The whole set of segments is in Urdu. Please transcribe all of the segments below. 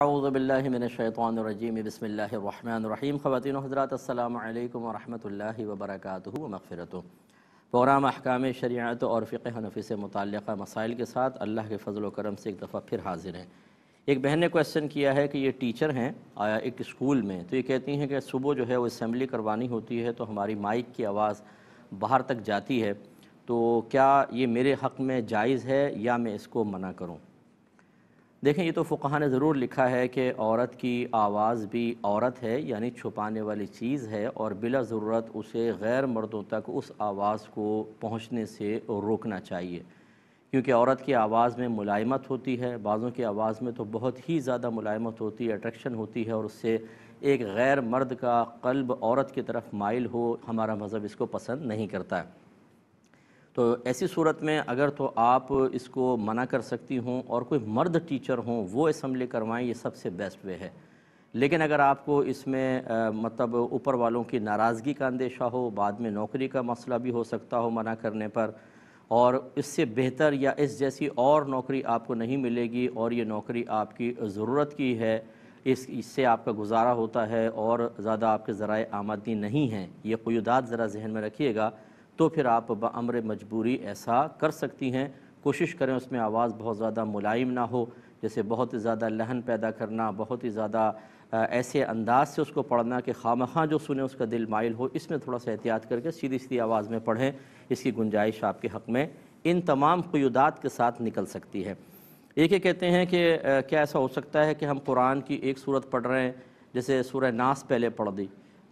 اعوذ باللہ من الشیطان الرجیم بسم اللہ الرحمن الرحیم۔ خواتین و حضرات السلام علیکم ورحمۃ اللہ وبرکاتہ و مغفرتہ۔ پروگرام احکام شریعت اور فقہ حنفی سے متعلقہ مسائل کے ساتھ اللہ کے فضل و کرم سے ایک دفعہ پھر حاضر ہیں۔ ایک بہن نے کویسچن کیا ہے کہ یہ ٹیچر ہیں ایک اسکول میں، تو یہ کہتی ہیں کہ صبح جو ہے وہ اسمبلی کروانی ہوتی ہے تو ہماری مائک کی آواز باہر تک جاتی ہے، تو کیا یہ میرے حق میں جائز ہے یا میں اس کو منع کروں؟ دیکھیں، یہ تو فقہا نے ضرور لکھا ہے کہ عورت کی آواز بھی عورت ہے، یعنی چھپانے والی چیز ہے، اور بلا ضرورت اسے غیر مردوں تک اس آواز کو پہنچنے سے روکنا چاہیے، کیونکہ عورت کی آواز میں ملائمت ہوتی ہے، بعضوں کی آواز میں تو بہت ہی زیادہ ملائمت ہوتی ہے، اٹریکشن ہوتی ہے، اور اس سے ایک غیر مرد کا قلب عورت کی طرف مائل ہو، ہمارا مذہب اس کو پسند نہیں کرتا ہے۔ تو ایسی صورت میں اگر تو آپ اس کو منع کر سکتی ہوں اور کوئی مرد ٹیچر ہوں وہ اسمبلی کروائیں، یہ سب سے بیسٹ وے ہے۔ لیکن اگر آپ کو اس میں مطلب اوپر والوں کی ناراضگی کا اندیشہ ہو، بعد میں نوکری کا مسئلہ بھی ہو سکتا ہو منع کرنے پر، اور اس سے بہتر یا اس جیسی اور نوکری آپ کو نہیں ملے گی اور یہ نوکری آپ کی ضرورت کی ہے، اس سے آپ کا گزارا ہوتا ہے اور زیادہ آپ کے ذرائع آمدنی نہیں ہیں، یہ قیودات ذرا ذہن میں رکھیے گا، تو پھر آپ بامر مجبوری ایسا کر سکتی ہیں۔ کوشش کریں اس میں آواز بہت زیادہ ملائم نہ ہو، جیسے بہت زیادہ لہن پیدا کرنا، بہت ہی زیادہ ایسے انداز سے اس کو پڑھنا کہ خواہ جو سنے اس کا دل مائل ہو، اس میں تھوڑا سا احتیاط کر کے سیدھی سیدھی آواز میں پڑھیں، اس کی گنجائش آپ کے حق میں ان تمام قیودات کے ساتھ نکل سکتی ہے۔ ایک یہ کہتے ہیں کہ کیا ایسا ہو سکتا ہے کہ ہم قرآن کی ایک سورت پڑھ رہے ہیں، جیسے سورہ ناس پہلے پڑھ دی،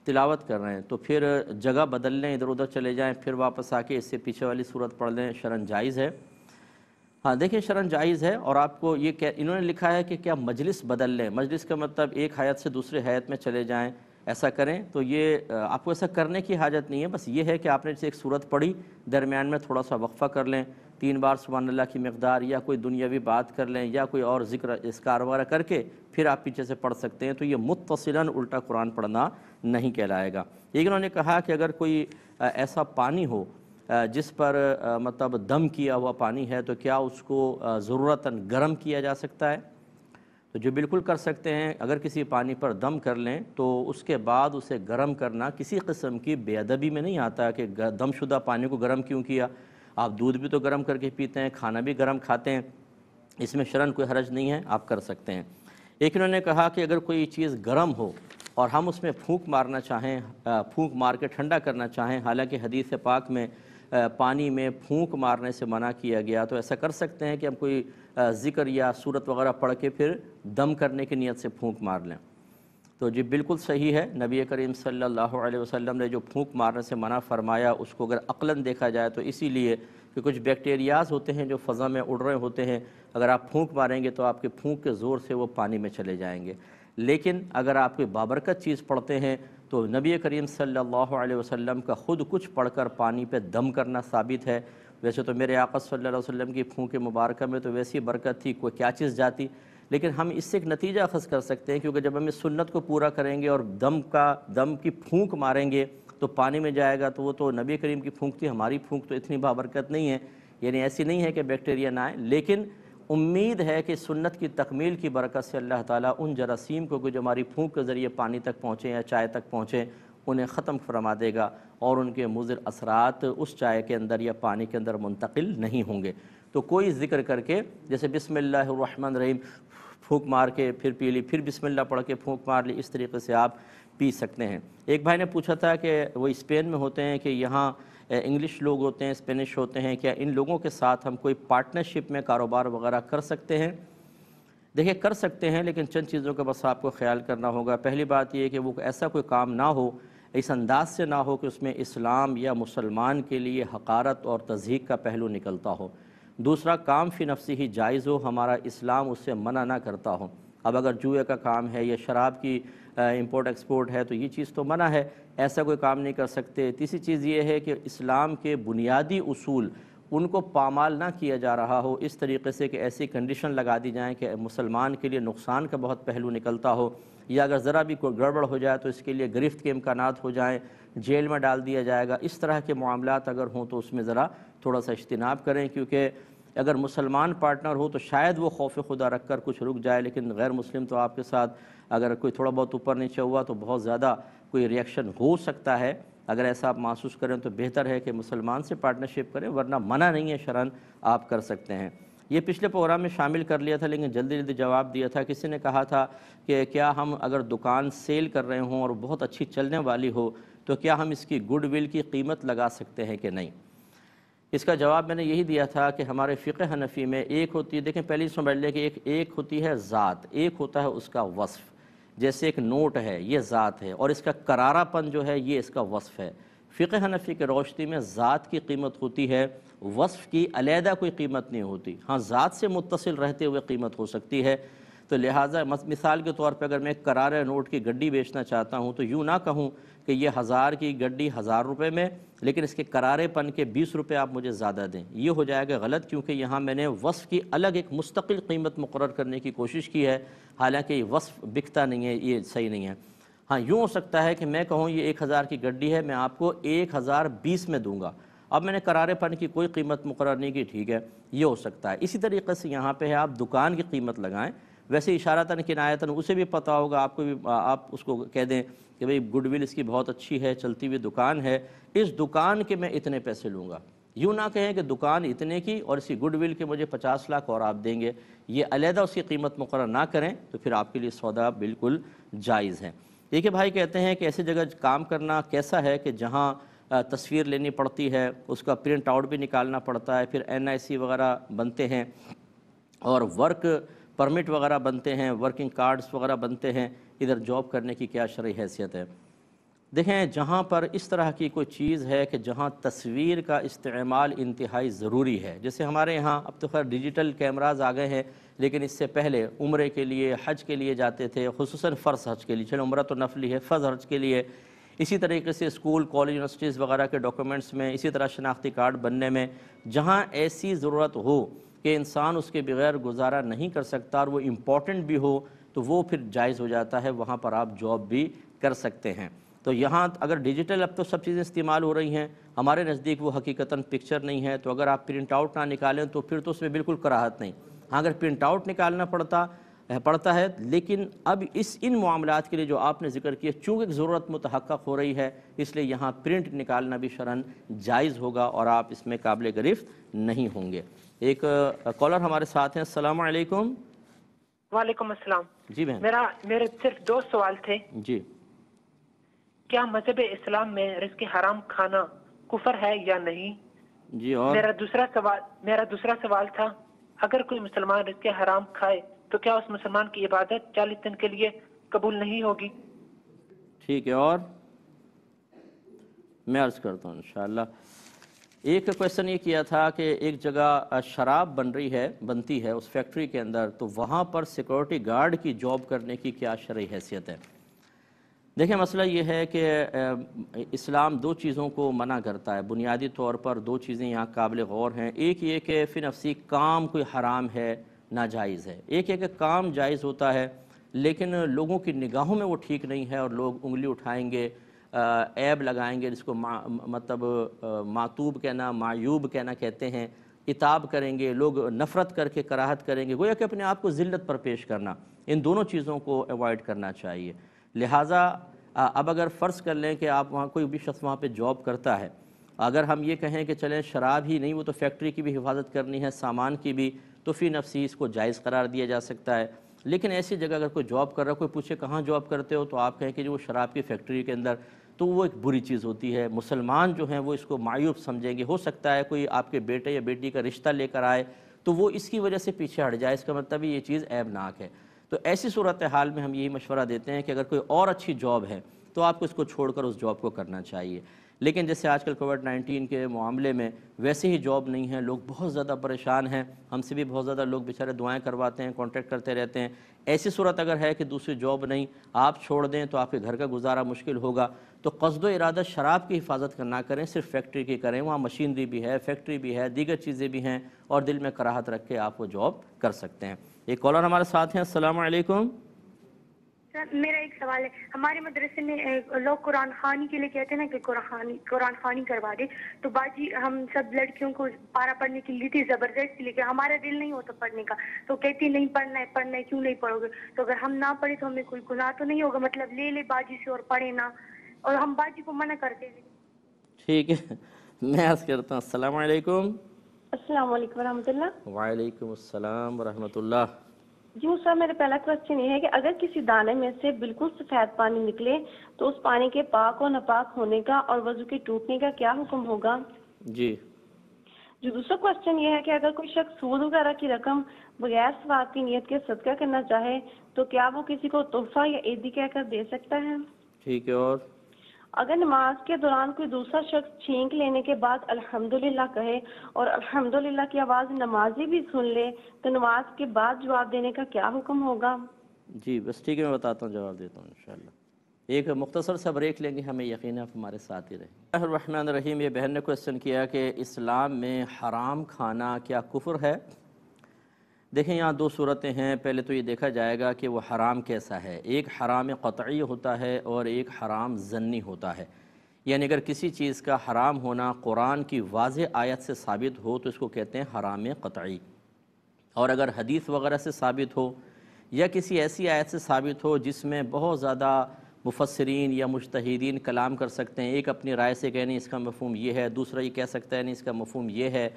تلاوت کر رہے ہیں، تو پھر جگہ بدل لیں، ادھر ادھر چلے جائیں، پھر واپس آ کے اس سے پیچھے والی صورت پڑھ لیں، شرعاً جائز ہے؟ ہاں دیکھیں، شرعاً جائز ہے، اور آپ کو یہ انہوں نے لکھا ہے کہ کیا مجلس بدل لیں، مجلس کا مطلب ایک حیت سے دوسرے حیت میں چلے جائیں، ایسا کریں، تو یہ آپ کو ایسا کرنے کی حاجت نہیں ہے، بس یہ ہے کہ آپ نے جیسے ایک صورت پڑھی، درمیان میں تھوڑا سا وقفہ کر لیں، 3 بار سبحان اللہ کی مقدار، یا کوئی دنیاوی بات کر لیں، یا کوئی اور ذکر اذکار وغیرہ کر کے پھر آپ پیچھے سے پڑھ سکتے ہیں، تو یہ متصلاً الٹا قرآن پڑھنا نہیں کہلائے گا۔ لیکن انہوں نے کہا کہ اگر کوئی ایسا پانی ہو جس پر مطلب دم کیا ہوا پانی ہے، تو کیا اس کو ضرورتاً گرم کیا جا سکتا ہے؟ تو جو بالکل کر سکتے ہیں، اگر کسی پانی پر دم کر لیں تو اس کے بعد اسے گرم کرنا کسی قسم کی بے ادبی میں نہیں آتا کہ دم شدہ پانی کو گرم کیوں کیا، آپ دودھ بھی تو گرم کر کے پیتے ہیں، کھانا بھی گرم کھاتے ہیں، اس میں شرعاً کوئی حرج نہیں ہے، آپ کر سکتے ہیں۔ ایک انہوں نے کہا کہ اگر کوئی چیز گرم ہو اور ہم اس میں پھونک مارنا چاہیں، پھونک مار کے ٹھنڈا کرنا چاہیں، حالانکہ حدیث پاک میں پانی میں پھونک مارنے سے منع کیا گیا، تو ایسا کر سکتے ہیں کہ ہم کوئی ذکر یا سورت وغیرہ پڑھ کے پھر دم کرنے کی نیت سے پھونک مار لیں۔ تو جی بالکل صحیح ہے، نبی کریم صلی اللہ علیہ وسلم نے جو پھونک مارنے سے منع فرمایا، اس کو اگر عقلاً دیکھا جائے تو اسی لیے کہ کچھ بیکٹیریاز ہوتے ہیں جو فضا میں اڑ رہے ہوتے ہیں، اگر آپ پھونک ماریں گے تو آپ کے پھونک کے زور سے وہ پانی میں چلے جائیں گے۔ لیکن اگر آپ کوئی بابرکت چیز پڑھتے ہیں تو نبی کریم صلی اللہ علیہ وسلم کا خود کچھ پڑھ کر پانی پہ دم کرنا ثابت ہے۔ ویسے تو میرے آقا صلی اللہ علیہ وسلم کی پھونک مبارکہ میں تو ویسی برکت تھی، کوئی کیا چیز جاتی، لیکن ہم اس سے ایک نتیجہ اخذ کر سکتے ہیں، کیونکہ جب ہم اس سنت کو پورا کریں گے اور دم کی پھونک ماریں گے تو پانی میں جائے گا، تو وہ تو نبی کریم کی پھونک تھی، ہماری پھونک تو اتنی بابرکت نہیں ہے، یعنی ایسی نہیں ہے کہ بیکٹیریا نہ آئیں، لیکن امید ہے کہ سنت کی تکمیل کی برکت سے اللہ تعالیٰ ان جراثیم کو جو ہماری پھونک کے ذریعے پانی تک پہنچیں یا چائے تک پہنچیں، انہیں ختم فرما دے گا، اور ان کے مضر اثرات اس چائے کے اندر یا پانی کے اندر منتقل نہیں ہوں گے۔ تو کوئی ذکر کر کے، جیسے بسم اللہ الرحمن الرحیم پھونک مار کے پھر پی لی، پھر بسم اللہ پڑھ کے پھونک مار لی، اس طریقے سے آپ پی سکتے ہیں۔ ایک بھائی نے پوچھا تھا کہ وہ اسپین میں ہوتے ہیں کہ یہاں انگلش لوگ ہوتے ہیں، اسپینش ہوتے ہیں، کیا ان لوگوں کے ساتھ ہم کوئی پارٹنرشپ میں کاروبار وغیرہ کر سکتے ہیں؟ دیکھیں، کر سکتے ہیں، لیکن چند چیزوں کا بس آپ کو خیال کرنا ہوگا۔ پہلی بات یہ کہ وہ ایسا کوئی کام نہ ہو، اس انداز سے نہ ہو کہ اس میں اسلام یا مسلمان کے لیے حقارت اور تضحیق کا پہلو نکلتا ہو۔ دوسرا، کام فی نفسی ہی جائز ہو، ہمارا اسلام اس سے منع نہ کرتا ہو۔ اب اگر جوئے کا کام ہے یا شراب کی امپورٹ ایکسپورٹ ہے تو یہ چیز تو منع ہے، ایسا کوئی کام نہیں کر سکتے۔ تیسری چیز یہ ہے کہ اسلام کے بنیادی اصول ان کو پامال نہ کیا جا رہا ہو، اس طریقے سے کہ ایسی کنڈیشن لگا دی جائیں کہ مسلمان کے لیے نقصان کا بہت پہلو نکلتا ہو، یا اگر ذرا بھی کوئی گڑبڑ ہو جائے تو اس کے لیے گرفت کے امکانات ہو جائیں، جیل میں ڈال دیا جائے گا۔ اس طرح کے معاملات اگر ہوں تو اس میں ذرا تھوڑا سا اجتناب کریں، کیونکہ اگر مسلمان پارٹنر ہو تو شاید وہ خوف خدا رکھ کر کچھ رک جائے، لیکن غیر مسلم تو آپ کے ساتھ اگر کوئی تھوڑا بہت اوپر نیچے ہوا تو بہت زیادہ کوئی ریئیکشن ہو سکتا ہے۔ اگر ایسا آپ محسوس کریں تو بہتر ہے کہ مسلمان سے پارٹنرشپ کریں، ورنہ منع نہیں ہے شرعاً، آپ کر سکتے ہیں۔ یہ پچھلے پروگرام میں شامل کر لیا تھا لیکن جلدی جلدی جواب دیا تھا۔ کسی نے کہا تھا کہ کیا ہم اگر دکان سیل کر رہے ہوں اور بہت اچھی چلنے والی ہو تو کیا ہم اس کی گڈ ول کی قیمت لگا سکتے ہیں کہ نہیں؟ اس کا جواب میں نے یہی دیا تھا کہ ہمارے فقہ حنفی میں ایک ہوتی ہے، دیکھیں پہلی سمجھ لیں کہ ایک ہوتی ہے ذات، ایک ہوتا ہے اس کا وصف۔ جیسے ایک نوٹ ہے، یہ ذات ہے، اور اس کا کرارہ پن جو ہے یہ اس کا وصف ہے۔ فقہ حنفی کے روشنی میں ذات کی قیمت ہوتی ہے، وصف کی علیحدہ کوئی قیمت نہیں ہوتی۔ ہاں ذات سے متصل رہتے ہوئے قیمت ہو سکتی ہے، تو لہٰذا مثال کے طور پہ اگر میں ایک کرارہ نوٹ کی گڈی بیچنا چاہتا ہوں تو یوں نہ کہوں کہ یہ 1000 کی گڈی 1000 روپے میں، لیکن اس کے کرارے پن کے 20 روپے آپ مجھے زیادہ دیں، یہ ہو جائے گا غلط، کیونکہ یہاں میں نے وصف کی الگ ایک مستقل قیمت مقرر کرنے کی کوشش کی ہے، حالانکہ یہ وصف بکتا نہیں ہے، یہ صحیح نہیں ہے۔ ہاں یوں ہو سکتا ہے کہ میں کہوں یہ 1000 کی گڈی ہے، میں آپ کو 1020 میں دوں گا، اب میں نے کرارے پن کی کوئی قیمت مقرر نہیں کی، ٹھیک ہے، یہ ہو سکتا ہے۔ اسی طریقے سے یہاں پہ ہے آپ دکان کی قیمت لگائیں، ویسے اشارتاً کنایتاً اسے بھی پتہ ہوگا، آپ کو بھی آپ اس کو کہہ دیں کہ بھئی گڈ ول اس کی بہت اچھی ہے، چلتی ہوئی دکان ہے، اس دکان کے میں اتنے پیسے لوں گا۔ یوں نہ کہیں کہ دکان اتنے کی اور اس کی گڈ ول کے مجھے 50 لاکھ اور آپ دیں گے، یہ علیحدہ اس کی قیمت مقرر نہ کریں تو پھر آپ کے لیے سودا بالکل جائز ہے۔ دیکھیے بھائی کہتے ہیں کہ ایسی جگہ کام کرنا کیسا ہے کہ جہاں تصویر لینی پڑتی ہے، اس کا پرنٹ آؤٹ بھی نکالنا پڑتا ہے، پھر NIC وغیرہ بنتے ہیں اور ورک پرمٹ وغیرہ بنتے ہیں، ورکنگ کارڈز وغیرہ بنتے ہیں، ادھر جاب کرنے کی کیا شرعی حیثیت ہے؟ دیکھیں جہاں پر اس طرح کی کوئی چیز ہے کہ جہاں تصویر کا استعمال انتہائی ضروری ہے، جیسے ہمارے یہاں اب تو خیر ڈیجیٹل کیمراز آ گئے ہیں، لیکن اس سے پہلے عمرے کے لیے حج کے لیے جاتے تھے، خصوصاً فرض حج کے لیے، چلو عمرہ تو نفلی ہے، فرض حج کے لیے، اسی طریقے سے اسکول کالج یونیورسٹیز وغیرہ کے ڈاکومنٹس میں، اسی طرح شناختی کارڈ بننے میں، جہاں ایسی ضرورت ہو کہ انسان اس کے بغیر گزارا نہیں کر سکتا اور وہ امپورٹنٹ بھی ہو تو وہ پھر جائز ہو جاتا ہے، وہاں پر آپ جاب بھی کر سکتے ہیں۔ تو یہاں اگر ڈیجیٹل اب تو سب چیزیں استعمال ہو رہی ہیں، ہمارے نزدیک وہ حقیقتاً پکچر نہیں ہے، تو اگر آپ پرنٹ آؤٹ نہ نکالیں تو پھر تو اس میں بالکل کراہت نہیں۔ ہاں اگر پرنٹ آؤٹ نکالنا پڑتا ہے، لیکن اب ان معاملات کے لیے جو آپ نے ذکر کیا، چونکہ ایک ضرورت متحقق ہو رہی ہے، اس لیے یہاں پرنٹ نکالنا بھی شرعاً جائز ہوگا اور آپ اس میں قابل گرفت نہیں ہوں گے۔ ایک کالر ہمارے ساتھ ہیں، السلام علیکم۔ وعلیکم السلام۔ جی بہن۔ میرے صرف 2 سوال تھے۔ جی۔ کیا مذہب اسلام میں رزق حرام کھانا کفر ہے یا نہیں؟ جی اور میرا دوسرا سوال تھا، اگر کوئی مسلمان رزق حرام کھائے تو کیا اس مسلمان کی عبادت 40 دن کے لیے قبول نہیں ہوگی؟ ٹھیک ہے، اور میں عرض کرتا ہوں انشاءاللہ۔ ایک کویسچن یہ کیا تھا کہ ایک جگہ شراب بنتی ہے اس فیکٹری کے اندر، تو وہاں پر سیکورٹی گارڈ کی جاب کرنے کی کیا شرعی حیثیت ہے؟ دیکھیں مسئلہ یہ ہے کہ اسلام 2 چیزوں کو منع کرتا ہے، بنیادی طور پر 2 چیزیں یہاں قابل غور ہیں۔ ایک یہ کہ فی نفسی کام کوئی حرام ہے، ناجائز ہے، ایک یہ کہ کام جائز ہوتا ہے لیکن لوگوں کی نگاہوں میں وہ ٹھیک نہیں ہے اور لوگ انگلی اٹھائیں گے، عیب لگائیں گے، جس کو مطلب معتوب کہنا، معیوب کہنا کہتے ہیں، عتاب کریں گے، لوگ نفرت کر کے کراہت کریں گے، گویا کہ اپنے آپ کو ذلت پر پیش کرنا، ان دونوں چیزوں کو ایوائڈ کرنا چاہیے۔ لہٰذا اب اگر فرض کر لیں کہ آپ وہاں کوئی بھی شخص وہاں پہ جاب کرتا ہے، اگر ہم یہ کہیں کہ چلیں شراب ہی نہیں، وہ تو فیکٹری کی بھی حفاظت کرنی ہے، سامان کی بھی، تو فی نفسی اس کو جائز قرار دیا جا سکتا ہے۔ لیکن ایسی جگہ اگر کوئی جاب کر رہا ہے، کوئی پوچھے کہاں جاب کرتے ہو تو آپ کہیں کہ جو وہ شراب کی فیکٹری کے اندر، تو وہ ایک بری چیز ہوتی ہے، مسلمان جو ہیں وہ اس کو معیوب سمجھیں گے۔ ہو سکتا ہے کوئی آپ کے بیٹے یا بیٹی کا رشتہ لے کر آئے تو وہ اس کی وجہ سے پیچھے ہٹ جائے، اس کا مطلب یہ چیز عیبناک ہے۔ تو ایسی صورتحال میں ہم یہی مشورہ دیتے ہیں کہ اگر کوئی اور اچھی جاب ہے تو آپ کو اس کو چھوڑ کر اس جاب کو کرنا چاہیے۔ لیکن جیسے آج کل کووڈ-19 کے معاملے میں ویسے ہی جاب نہیں ہے، لوگ بہت زیادہ پریشان ہیں، ہم سے بھی بہت زیادہ لوگ بیچارے دعائیں کرواتے ہیں، کانٹیکٹ کرتے رہتے ہیں۔ ایسی صورت اگر ہے کہ دوسری جاب نہیں، آپ چھوڑ دیں تو آپ کے گھر کا گزارا مشکل ہوگا، تو قصد و ارادہ شراب کی حفاظت نہ کریں، صرف فیکٹری کی کریں، وہاں مشینری بھی ہے، فیکٹری بھی ہے، دیگر چیزیں بھی ہیں، اور دل میں کراہت رکھ کے آپ وہ جاب کر سکتے ہیں۔ ایک کالر ہمارے ساتھ ہیں، السلام علیکم۔ میرا ایک سوال ہے. ہمارے مدرسے میں لوگ قرآن خوانی کے لیے کہتے ہیں نا کہ قرآن خوانی کروا دے, تو باجی ہم سب لڑکیوں کو پارا پڑھنے کے لیے تھی زبردستی, لیکن ہمارا دل نہیں ہوتا پڑھنے کا, تو کہتی نہیں پڑھنا ہے, کیوں نہیں پڑھو گے؟ تو اگر ہم نہ پڑھے تو ہمیں کوئی گناہ تو نہیں ہوگا, مطلب لے باجی سے اور پڑھے نہ, اور ہم باجی کو منع کرتے ہیں. ٹھیک ہے, میں عرض کرتا ہوں السلام علیکم. السلام علیکم ورحمۃ اللہ. وعلیکم السلام ورحمۃ اللہ. جی سر, میرا پہلا کوشچن یہ ہے کہ اگر کسی دانے میں سے بالکل سفید پانی نکلے تو اس پانی کے پاک و ناپاک ہونے کا اور وضو کے ٹوٹنے کا کیا حکم ہوگا؟ جی. جو دوسرا کوشچن یہ ہے کہ اگر کوئی شخص سود وغیرہ کی رقم بغیر ثواب کی نیت کے صدقہ کرنا چاہے تو کیا وہ کسی کو تحفہ یا عیدی کہہ کر دے سکتا ہے؟ ٹھیک ہے. اور اگر نماز کے دوران کوئی دوسرا شخص چھینک لینے کے بعد الحمدللہ کہے اور الحمدللہ کی آواز نمازی بھی سن لے تو نماز کے بعد جواب دینے کا کیا حکم ہوگا؟ جی بس ٹھیک ہے, میں بتاتا ہوں, جواب دیتا ہوں انشاءاللہ. ایک مختصر سا بریک لیں گے, ہمیں یقین ہے آپ ہمارے ساتھ ہی رہیں. بسم اللہ الرحمن الرحیم. یہ بہن نے کویسچن کیا کہ اسلام میں حرام کھانا کیا کفر ہے؟ دیکھیں یہاں دو صورتیں ہیں. پہلے تو یہ دیکھا جائے گا کہ وہ حرام کیسا ہے. ایک حرام قطعی ہوتا ہے اور ایک حرام ظنی ہوتا ہے. یعنی اگر کسی چیز کا حرام ہونا قرآن کی واضح آیت سے ثابت ہو تو اس کو کہتے ہیں حرام قطعی, اور اگر حدیث وغیرہ سے ثابت ہو یا کسی ایسی آیت سے ثابت ہو جس میں بہت زیادہ مفسرین یا مجتہدین کلام کر سکتے ہیں, ایک اپنی رائے سے کہنے اس کا مفہوم یہ ہے, دوسرا یہ کہہ سکتا ہے نہیں اس کا مفہوم یہ ہے,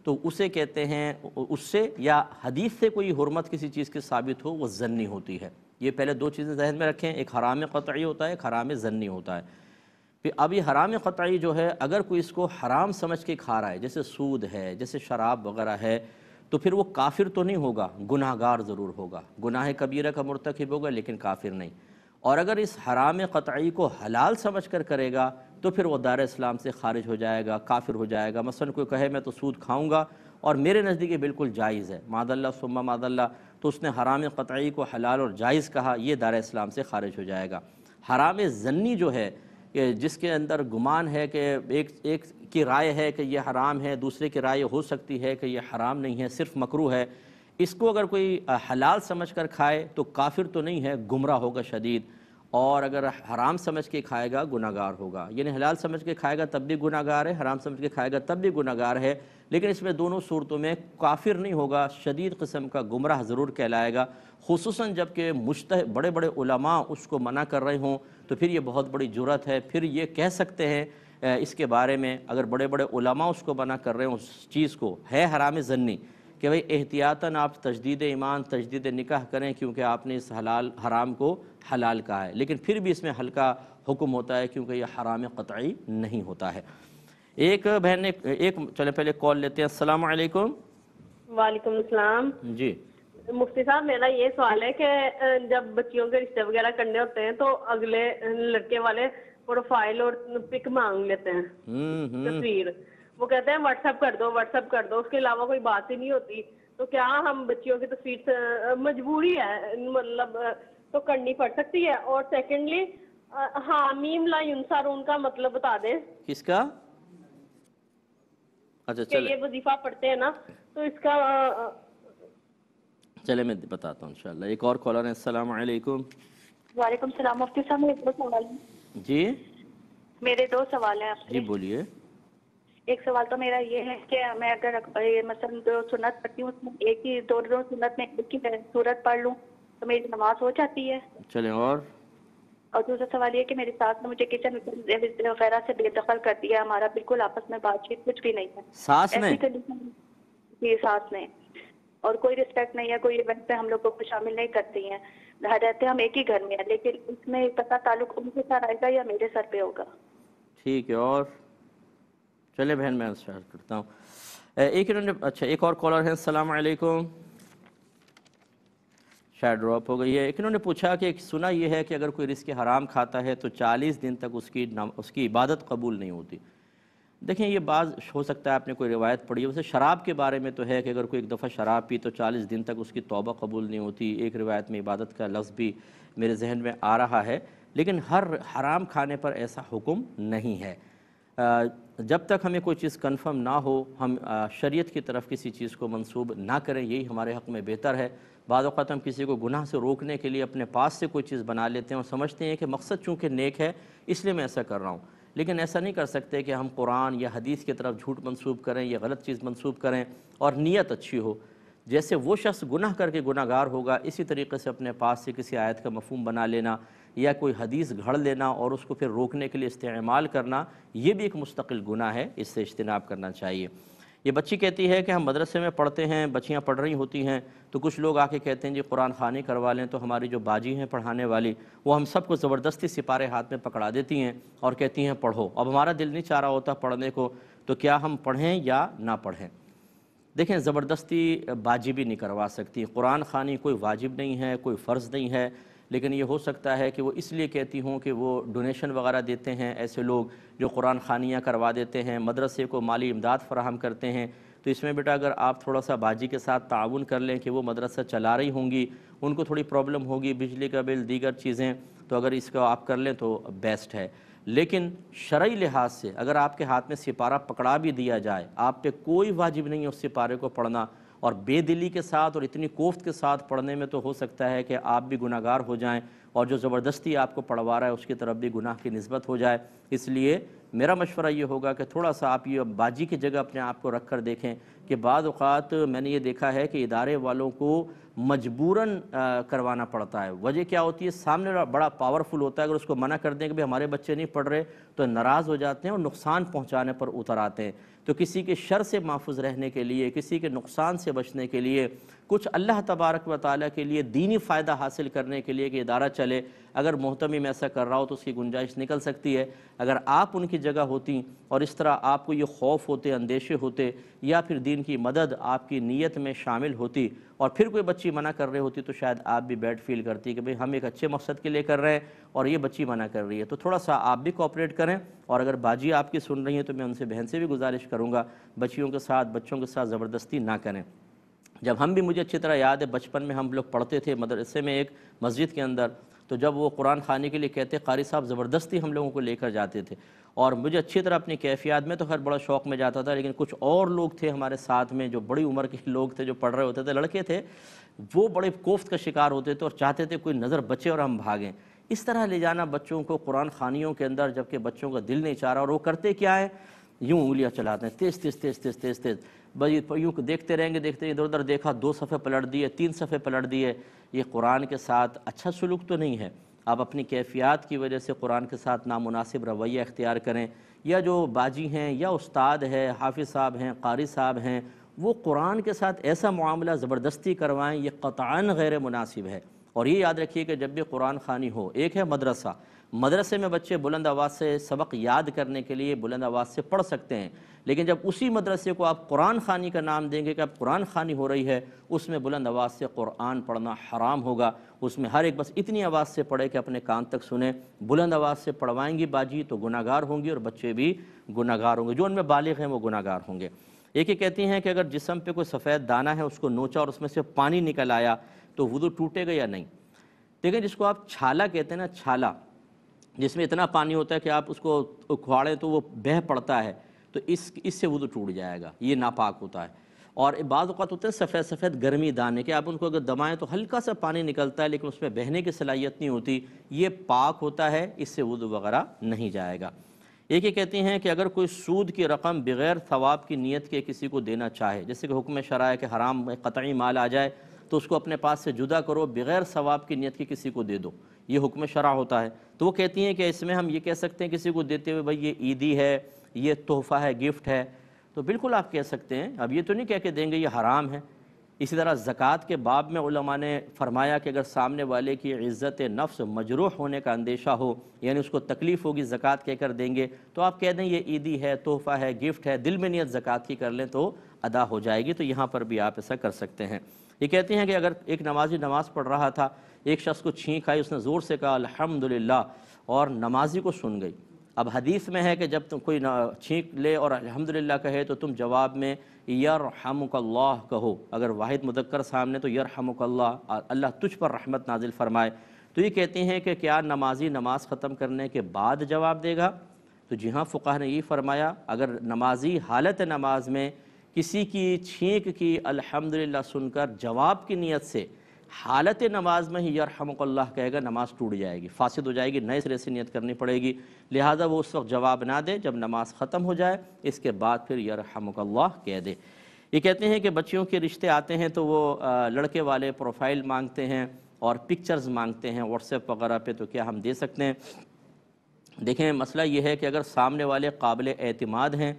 تو اسے کہتے ہیں, اس سے یا حدیث سے کوئی حرمت کسی چیز کی ثابت ہو وہ ظنی ہوتی ہے. یہ پہلے دو چیزیں ذہن میں رکھیں, ایک حرام قطعی ہوتا ہے, ایک حرام ظنی ہوتا ہے. پھر اب یہ حرام قطعی جو ہے اگر کوئی اس کو حرام سمجھ کے کھا رہا ہے, جیسے سود ہے, جیسے شراب وغیرہ ہے, تو پھر وہ کافر تو نہیں ہوگا, گناہ گار ضرور ہوگا, گناہ کبیرہ کا مرتکب ہوگا لیکن کافر نہیں. اور اگر اس حرام قطعی کو حلال سمجھ کر کرے گا تو پھر وہ دار اسلام سے خارج ہو جائے گا, کافر ہو جائے گا. مثلا کوئی کہے میں تو سود کھاؤں گا اور میرے نزدیک یہ بالکل جائز ہے, معاذ اللہ ثم معاذ اللہ, تو اس نے حرام قطعی کو حلال اور جائز کہا, یہ دار اسلام سے خارج ہو جائے گا. حرام ظنی جو ہے کہ جس کے اندر گمان ہے کہ ایک کی رائے ہے کہ یہ حرام ہے, دوسرے کی رائے ہو سکتی ہے کہ یہ حرام نہیں ہے, صرف مکروہ ہے, اس کو اگر کوئی حلال سمجھ کر کھائے تو کافر تو نہیں ہے, گمراہ ہوگا شدید, اور اگر حرام سمجھ کے کھائے گا گناہ گار ہوگا. یعنی حلال سمجھ کے کھائے گا تب بھی گناہ گار ہے, حرام سمجھ کے کھائے گا تب بھی گناہ گار ہے, لیکن اس میں دونوں صورتوں میں کافر نہیں ہوگا, شدید قسم کا گمراہ ضرور کہلائے گا. خصوصاً جب کہ بڑے بڑے علماء اس کو منع کر رہے ہوں تو پھر یہ بہت بڑی جرأت ہے. پھر یہ کہہ سکتے ہیں اس کے بارے میں, اگر بڑے بڑے علماء اس کو منع کر رہے ہیں اس چیز کو, ہے حرام ظنی, کہ بھئی احتیاطاً آپ تجدید ایمان, تجدید نکاح کریں کیونکہ آپ نے اس حرام کو حلال کہا ہے, لیکن پھر بھی اس میں ہلکا حکم ہوتا ہے کیونکہ یہ حرام قطعی نہیں ہوتا ہے. ایک بہن نے چلیں پہلے کال لیتے ہیں. السلام علیکم. وعلیکم السلام. جی مفتی صاحب, میرا یہ سوال ہے کہ جب بچیوں کے رشتے وغیرہ کرنے ہوتے ہیں تو اگلے لڑکے والے پروفائل اور پک مانگ لیتے ہیں, تصویر, وہ کہتے ہیں واٹس ایپ کر دو, واٹس ایپ کر دو, اس کے علاوہ کوئی بات ہی نہیں ہوتی. تو کیا ہم بچیوں کی تصویر سے مجبوری ہے, مطلب تو کرنی پڑ سکتی ہے؟ اور سیکنڈلی حامیم لا ینصرون کا مطلب بتا دیں. کس کا؟ اچھا کہ یہ وظیفہ پڑھتے ہیں نا, تو اس کا چلے میں بتاتا ہوں انشاءاللہ. ایک اور کالر ہے. السلام علیکم. وعلیکم السلام. مفتی صاحب میرے دو سوال ہیں. جی میرے دو سوال ہیں آپ سے. جی بولیے. ایک سوال تو میرا یہ ہے کہ میں اگر مثلا جو سنت پڑھتی ہوں اس میں ایک ہی دو سنت میں ایک ہی سورت پڑھ لوں تو میری نماز ہو جاتی ہے؟ چلیں. اور دوسرا سوال یہ کہ میری ساس نے مجھے کچن وغیرہ سے بے دخل کر دیا, ہمارا بالکل آپس میں بات چیت کچھ بھی نہیں ہے. ساس نے؟ جی ساس نے, اور کوئی رسپیکٹ نہیں ہے, کوئی ایونٹ پہ ہم لوگوں کو شامل نہیں کرتی ہیں, رہتے ہم ایک ہی گھر میں ہیں, لیکن اس میں پتہ تعلق ان کے ساتھ آئے گا یا میرے سر پہ ہوگا؟ ٹھیک ہے. اور چلے بہن میں اسٹارٹ کرتا ہوں. ایک اور کالر ہے. السلام علیکم. شاید ڈراپ ہو گئی ہے. ایک انہوں نے پوچھا کہ سنا یہ ہے کہ اگر کوئی رزق حرام کھاتا ہے تو 40 دن تک اس کی عبادت قبول نہیں ہوتی. دیکھیں یہ بعض ہو سکتا ہے آپ نے کوئی روایت پڑھی ہے, ویسے شراب کے بارے میں تو ہے کہ اگر کوئی ایک دفعہ شراب پی تو 40 دن تک اس کی توبہ قبول نہیں ہوتی. ایک روایت میں عبادت کا لفظ بھی میرے ذہن میں آ رہا ہے, لیکن ہر حرام کھانے پر ایسا حکم نہیں ہے. جب تک ہمیں کوئی چیز کنفرم نہ ہو ہم شریعت کی طرف کسی چیز کو منسوب نہ کریں, یہی ہمارے حق میں بہتر ہے. بعض اوقات ہم کسی کو گناہ سے روکنے کے لیے اپنے پاس سے کوئی چیز بنا لیتے ہیں اور سمجھتے ہیں کہ مقصد چونکہ نیک ہے اس لیے میں ایسا کر رہا ہوں، لیکن ایسا نہیں کر سکتے کہ ہم قرآن یا حدیث کی طرف جھوٹ منسوب کریں یا غلط چیز منسوب کریں اور نیت اچھی ہو۔ جیسے وہ شخص گناہ کر کے گناہ گار ہوگا، اسی طریقے سے اپنے پاس سے کسی آیت کا مفہوم بنا لینا یا کوئی حدیث گھڑ لینا اور اس کو پھر روکنے کے لیے استعمال کرنا، یہ بھی ایک مستقل گناہ ہے، اس سے اجتناب کرنا چاہیے۔ یہ بچی کہتی ہے کہ ہم مدرسے میں پڑھتے ہیں، بچیاں پڑھ رہی ہوتی ہیں تو کچھ لوگ آ کے کہتے ہیں جی قرآن خوانی کروا لیں، تو ہماری جو باجی ہیں پڑھانے والی وہ ہم سب کو زبردستی سپارے ہاتھ میں پکڑا دیتی ہیں اور کہتی ہیں پڑھو۔ اب ہمارا دل نہیں چاہ رہا ہوتا پڑھنے کو، تو کیا ہم پڑھیں یا نہ پڑھیں؟ دیکھیں، زبردستی باجی بھی نہیں کروا سکتی۔ قرآن خوانی کوئی واجب نہیں ہے، کوئی فرض نہیں ہے، لیکن یہ ہو سکتا ہے کہ وہ اس لیے کہتی ہوں کہ وہ ڈونیشن وغیرہ دیتے ہیں، ایسے لوگ جو قرآن خوانیاں کروا دیتے ہیں، مدرسے کو مالی امداد فراہم کرتے ہیں، تو اس میں بیٹا اگر آپ تھوڑا سا باجی کے ساتھ تعاون کر لیں کہ وہ مدرسہ چلا رہی ہوں گی، ان کو تھوڑی پرابلم ہوگی، بجلی کا بل، دیگر چیزیں، تو اگر اس کو آپ کر لیں تو بیسٹ ہے۔ لیکن شرعی لحاظ سے اگر آپ کے ہاتھ میں سپارہ پکڑا بھی دیا جائے، آپ پہ کوئی واجب نہیں ہے اس سپارے کو پڑھنا، اور بے دلی کے ساتھ اور اتنی کوفت کے ساتھ پڑھنے میں تو ہو سکتا ہے کہ آپ بھی گناہ گار ہو جائیں اور جو زبردستی آپ کو پڑھوا رہا ہے اس کی طرف بھی گناہ کی نسبت ہو جائے۔ اس لیے میرا مشورہ یہ ہوگا کہ تھوڑا سا آپ یہ باجی کی جگہ اپنے آپ کو رکھ کر دیکھیں کہ بعض اوقات میں نے یہ دیکھا ہے کہ ادارے والوں کو مجبوراً کروانا پڑتا ہے۔ وجہ کیا ہوتی ہے؟ سامنے بڑا پاورفل ہوتا ہے، اگر اس کو منع کر دیں کہ ہمارے بچے نہیں پڑھ رہے تو ناراض ہو جاتے ہیں اور نقصان پہنچانے پر اتر آتے ہیں۔ تو کسی کے شر سے محفوظ رہنے کے لیے، کسی کے نقصان سے بچنے کے لیے، کچھ اللہ تبارک و تعالیٰ کے لیے دینی فائدہ حاصل کرنے کے لیے کہ ادارہ چلے، اگر محتمم ایسا کر رہا ہو تو اس کی گنجائش نکل سکتی ہے۔ اگر آپ ان کی جگہ ہوتی اور اس طرح آپ کو یہ خوف ہوتے، اندیشے ہوتے، یا پھر دین کی مدد آپ کی نیت میں شامل ہوتی اور پھر کوئی بچی منع کر رہی ہوتی، تو شاید آپ بھی بیڈ فیل کرتی کہ بھئی ہم ایک اچھے مقصد کے لیے کر رہے ہیں اور یہ بچی منع کر رہی ہے۔ تو تھوڑا سا آپ بھی کوآپریٹ کریں، اور اگر باجی آپ کی سن رہی ہیں تو میں ان سے بہن سے بھی گزارش کروں گا بچیوں کے ساتھ، بچوں کے ساتھ زبردستی نہ کریں۔ جب ہم بھی، مجھے اچھی طرح یاد ہے بچپن میں ہم لوگ پڑھتے تھے مدرسے میں ایک مسجد کے اندر، تو جب وہ قرآن خوانی کے لیے کہتے قاری صاحب زبردستی ہم لوگوں کو لے کر جاتے تھے، اور مجھے اچھی طرح اپنی کیفیات میں تو خیر بڑا شوق میں جاتا تھا، لیکن کچھ اور لوگ تھے ہمارے ساتھ میں جو بڑی عمر کے لوگ تھے جو پڑھ رہے ہوتے تھے، لڑکے تھے، وہ بڑے کوفت کا شکار ہوتے تھے اور چاہتے تھے کوئی نظر بچے اور ہم بھاگیں۔ اس طرح لے جانا بچوں کو قرآن خوانیوں کے اندر، جبکہ بچوں کا دل نہیں چاہ رہا، اور وہ کرتے کیا ہے؟ یوں انگلیاں چلاتے ہیں تیز تیز تیز تیز تیز تیز، بس یوں دیکھتے رہیں گے، دیکھتے ادھر ادھر دیکھا، 2 صفحے پلٹ دیے، 3 صفحے پلٹ دیے۔ یہ قرآن کے ساتھ اچھا سلوک تو نہیں ہے۔ آپ اپنی کیفیات کی وجہ سے قرآن کے ساتھ نامناسب رویہ اختیار کریں، یا جو باجی ہیں یا استاد ہے، حافظ صاحب ہیں، قاری صاحب ہیں، وہ قرآن کے ساتھ ایسا معاملہ زبردستی کروائیں، یہ قطعاً غیر مناسب ہے۔ اور یہ یاد رکھیے کہ جب بھی قرآن خوانی ہو، ایک ہے مدرسہ، مدرسے میں بچے بلند آواز سے سبق یاد کرنے کے لیے بلند آواز سے پڑھ سکتے ہیں، لیکن جب اسی مدرسے کو آپ قرآن خوانی کا نام دیں گے کہ اب قرآن خوانی ہو رہی ہے، اس میں بلند آواز سے قرآن پڑھنا حرام ہوگا۔ اس میں ہر ایک بس اتنی آواز سے پڑھے کہ اپنے کان تک سنیں۔ بلند آواز سے پڑھوائیں گی باجی تو گناہ گار ہوں گی اور بچے بھی گناہ گار ہوں گے، جو ان میں بالغ ہیں وہ گناہ گار ہوں گے۔ ایک یہ کہتی ہیں کہ اگر جسم پہ کوئی سفید دانہ ہے اس کو نوچا اور اس میں سے پانی نکل آیا تو وضو ٹوٹے گا یا نہیں؟ دیکھیں، جس کو آپ چھالا کہتے ہیں نا، چھالا، جس میں اتنا پانی ہوتا ہے کہ آپ اس کو اکھواڑیں تو وہ بہہ پڑتا ہے، تو اس سے وضو ٹوٹ جائے گا، یہ ناپاک ہوتا ہے۔ اور بعض اوقات ہوتے ہیں سفید سفید گرمی دانے کہ آپ ان کو اگر دبائیں تو ہلکا سا پانی نکلتا ہے لیکن اس میں بہنے کی صلاحیت نہیں ہوتی، یہ پاک ہوتا ہے، اس سے وضو وغیرہ نہیں جائے گا۔ ایک یہ کہتی ہیں کہ اگر کوئی سود کی رقم بغیر ثواب کی نیت کے کسی کو دینا چاہے، جیسے کہ حکم شرع ہے کہ حرام قطعی مال آ جائے تو اس کو اپنے پاس سے جدا کرو، بغیر ثواب کی نیت کے کسی کو دے دو، یہ حکم شرع ہوتا ہے۔ تو وہ کہتی ہیں کہ اس میں ہم یہ کہہ سکتے ہیں کسی کو دیتے ہوئے بھائی یہ عیدی ہے، یہ تحفہ ہے، گفٹ ہے، تو بالکل آپ کہہ سکتے ہیں، اب یہ تو نہیں کہہ کے دیں گے یہ حرام ہے۔ اسی طرح زکوٰۃ کے باب میں علماء نے فرمایا کہ اگر سامنے والے کی عزت نفس مجروح ہونے کا اندیشہ ہو، یعنی اس کو تکلیف ہوگی زکوٰۃ کہہ کر دیں گے، تو آپ کہہ دیں یہ عیدی ہے، تحفہ ہے، گفٹ ہے، دل میں نیت زکوٰۃ کی کر لیں تو ادا ہو جائے گی۔ تو یہاں پر بھی آپ ایسا کر سکتے ہیں۔ یہ کہتے ہیں کہ اگر ایک نمازی نماز پڑھ رہا تھا، ایک شخص کو چھینک آئی، اس نے زور سے کہا الحمدللہ، اور نمازی کو سن گئی۔ اب حدیث میں ہے کہ جب تم کوئی چھینک لے اور الحمدللہ کہے تو تم جواب میں یرحمک اللہ کہو، اگر واحد مذکر سامنے تو یرحمک اللہ، اللہ تجھ پر رحمت نازل فرمائے۔ تو یہ کہتے ہیں کہ کیا نمازی نماز ختم کرنے کے بعد جواب دے گا؟ تو جی ہاں، فقہ نے یہ فرمایا اگر نمازی حالت نماز میں کسی کی چھینک کی الحمدللہ سن کر جواب کی نیت سے حالت نماز میں ہی یرحمک اللہ کہے گا، نماز ٹوٹ جائے گی، فاسد ہو جائے گی، نئے سرے سے نیت کرنی پڑے گی، لہٰذا وہ اس وقت جواب نہ دے، جب نماز ختم ہو جائے اس کے بعد پھر یرحمک اللہ کہہ دے۔ یہ کہتے ہیں کہ بچیوں کے رشتے آتے ہیں تو وہ لڑکے والے پروفائل مانگتے ہیں اور پکچرز مانگتے ہیں واٹس ایپ وغیرہ پہ، تو کیا ہم دے سکتے ہیں؟ دیکھیں مسئلہ یہ ہے کہ اگر سامنے والے قابل اعتماد ہیں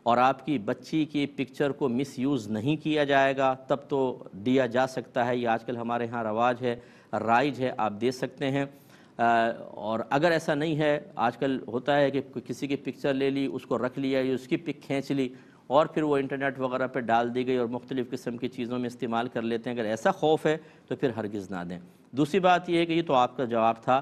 اور آپ کی بچی کی پکچر کو مس یوز نہیں کیا جائے گا تب تو دیا جا سکتا ہے، یہ آج کل ہمارے ہاں رواج ہے، رائج ہے، آپ دے سکتے ہیں۔ اور اگر ایسا نہیں ہے، آج کل ہوتا ہے کہ کسی کی پکچر لے لی، اس کو رکھ لیا یا اس کی پک کھینچ لی اور پھر وہ انٹرنیٹ وغیرہ پہ ڈال دی گئی اور مختلف قسم کی چیزوں میں استعمال کر لیتے ہیں، اگر ایسا خوف ہے تو پھر ہرگز نہ دیں۔ دوسری بات یہ ہے کہ یہ تو آپ کا جواب تھا،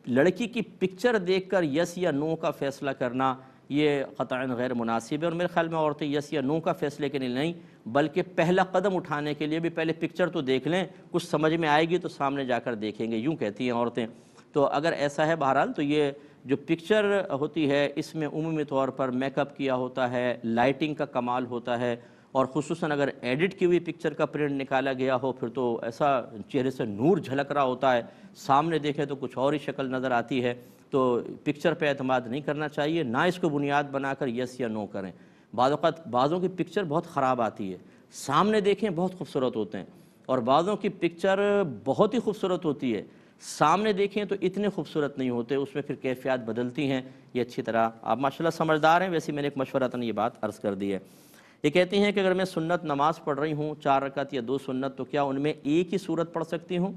لڑکی کی پکچر دیکھ کر یس یا نو کا فیصلہ کرنا یہ قطعاً غیر مناسب ہے، اور میرے خیال میں عورتیں یس یا نو کا فیصلے کے لیے نہیں بلکہ پہلا قدم اٹھانے کے لیے بھی پہلے پکچر تو دیکھ لیں، کچھ سمجھ میں آئے گی تو سامنے جا کر دیکھیں گے، یوں کہتی ہیں عورتیں۔ تو اگر ایسا ہے بہرحال تو یہ جو پکچر ہوتی ہے اس میں عمومی طور پر میک اپ کیا ہوتا ہے، لائٹنگ کا کمال ہوتا ہے، اور خصوصاً اگر ایڈٹ کی ہوئی پکچر کا پرنٹ نکالا گیا ہو پھر تو ایسا چہرے سے نور جھلک رہا ہوتا ہے، سامنے دیکھیں تو کچھ اور ہی شکل نظر آتی ہے، تو پکچر پہ اعتماد نہیں کرنا چاہیے، نہ اس کو بنیاد بنا کر یس یا نو کریں۔ بعض اوقات بعضوں کی پکچر بہت خراب آتی ہے، سامنے دیکھیں بہت خوبصورت ہوتے ہیں، اور بعضوں کی پکچر بہت ہی خوبصورت ہوتی ہے، سامنے دیکھیں تو اتنے خوبصورت نہیں ہوتے، اس میں پھر کیفیات بدلتی ہیں۔ یہ اچھی طرح آپ ماشاءاللہ سمجھدار ہیں، ویسے میں نے ایک مشورتاً یہ بات عرض کر دی ہے۔ یہ کہتی ہیں کہ اگر میں سنت نماز پڑھ رہی ہوں 4 رکعت یا 2 سنت، تو کیا ان میں ایک ہی سورت پڑھ سکتی ہوں؟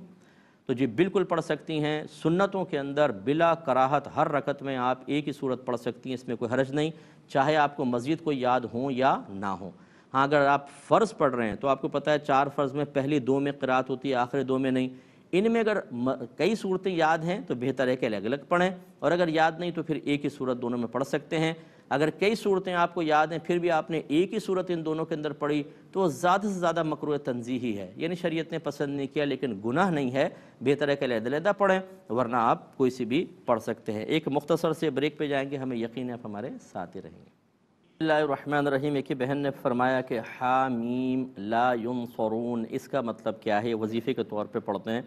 تو جی بالکل پڑھ سکتی ہیں، سنتوں کے اندر بلا کراہت ہر رکعت میں آپ ایک ہی سورت پڑھ سکتی ہیں، اس میں کوئی حرج نہیں، چاہے آپ کو مزید کوئی یاد ہوں یا نہ ہوں۔ ہاں اگر آپ فرض پڑھ رہے ہیں تو آپ کو پتہ ہے 4 فرض میں پہلی 2 میں قرات ہوتی ہے، آخری 2 میں نہیں، ان میں اگر کئی صورتیں یاد ہیں تو بہتر ہے کہ الگ الگ پڑھیں، اور اگر یاد نہیں تو پھر ایک ہی صورت دونوں میں پڑھ سکتے ہیں۔ اگر کئی صورتیں آپ کو یاد ہیں پھر بھی آپ نے ایک ہی صورت ان دونوں کے اندر پڑھی تو وہ زیادہ سے زیادہ مکروہ تنزیہی ہے، یعنی شریعت نے پسند نہیں کیا لیکن گناہ نہیں ہے، بہتر ہے کہ علیحدہ علیحدہ پڑھیں، ورنہ آپ کوئی سی بھی پڑھ سکتے ہیں۔ ایک مختصر سے بریک پہ جائیں گے، ہمیں یقین ہے آپ ہمارے ساتھ ہی رہیں گے۔ بسم اللہ الرحمن الرحیم۔ ایک بہن نے فرمایا کہ حامیم لا ینصرون، اس کا مطلب کیا ہے؟ وظیفے کے طور پہ پڑھتے ہیں۔